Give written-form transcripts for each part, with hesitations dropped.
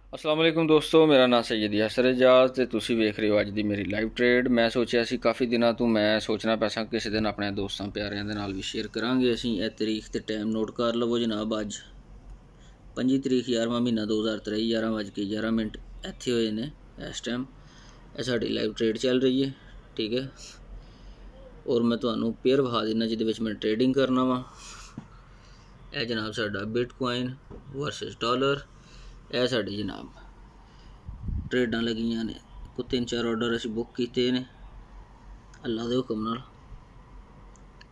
अस्सलाम वालेकुम दोस्तों, मेरा नाम सैयद यासर एजाज ते तुसी वेख रहे हो अज दी मेरी लाइव ट्रेड। मैं सोचा सी काफ़ी दिनों तो मैं सोचना पैसा किसी दिन अपने दोस्तों प्यारिਆਂ ਦੇ ਨਾਲ भी शेयर करांगे। असीं ਇਹ तरीक ते टाइम नोट कर लवो जनाब। अज 25 तरीक 11वां महीना 2023 11:11 इत्थे होए ने इस टाइम। यह साडी लाइव ट्रेड चल रही है, ठीक है। और मैं तुहानू पेयर विखा देना जिहदे विच मैं ट्रेडिंग करना वा। यह जनाब साडा बिटकॉइन वर्सेस डॉलर। यह साडी जनाब ट्रेडां लगियां ने। को 3-4 ऑर्डर असीं बुक कीते ने अल्लाह दे हुक्म नाल।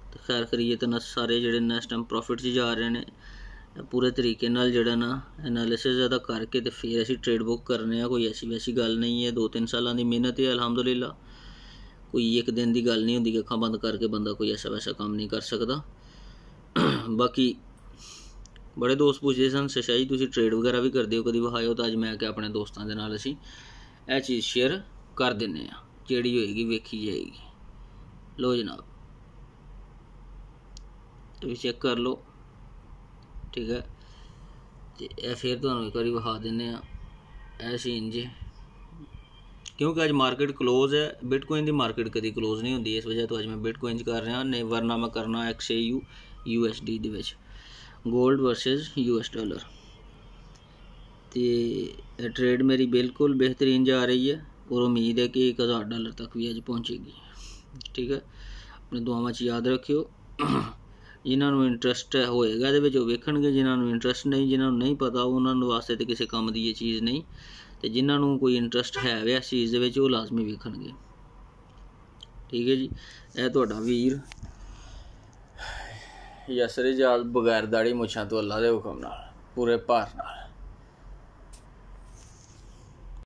ते खैर करिए तो ना सारे जिहड़े ने इस टाइम प्रॉफिट च जा रहे ने। पूरे तरीके नाल जिहड़ा ना एनालिसिस ज़्यादा करके तो फिर असीं ट्रेड बुक करने। कोई ऐसी वैसी गल नहीं है। 2-3 सालों की मेहनत है अलहमदुलिल्लाह। कोई एक दिन की गल नहीं होंदी कि अखां बंद करके बंदा कोई ऐसा वैसा काम नहीं कर सकता। बाकी बड़े दोस्त पूछते सन शशाई तुसीं ट्रेड वगैरह भी करदे हो, कभी विखाओ। तो अज मैं क्या अपने दोस्तों के नाल असीं यह चीज़ शेयर कर दिंदे आं। जिहड़ी होएगी वेखी जाएगी। लो जनाब ये भी चेक कर लो, ठीक है। तो फिर तुहानूं एक बारी विखा दिंदे आं। यह सीन जी, क्योंकि अज मार्केट क्लोज है। बिटकॉइन की मार्केट कभी क्लोज नहीं होंदी, इस वजह तो अज मैं बिटकॉइन कर रहा। नहीं वरना मैं करना XAU USD दे विच गोल्ड वर्सेस US डॉलर। तो ट्रेड मेरी बिल्कुल बेहतरीन जा रही है और उम्मीद है कि 1000 डॉलर तक भी अज पहुँचेगी, ठीक है। अपने दुआवां च याद रखियो। जिन्होंने इंटरस्ट होएगा ये वेखणगे, जिन्होंने इंटरस्ट नहीं, जिन्होंने नहीं पता उन्होंने वास्ते तो किसी काम की ये चीज़ नहीं। तो जिन्होंने कोई इंटरस्ट है वे इस चीज़ के वो लाजमी वेखणगे, ठीक है जी। यह तुहाडा वीर यासर एजाज बगैर दाड़ी मुछां तो अल्लाह दे हुक्म नाल पूरे भार नाल।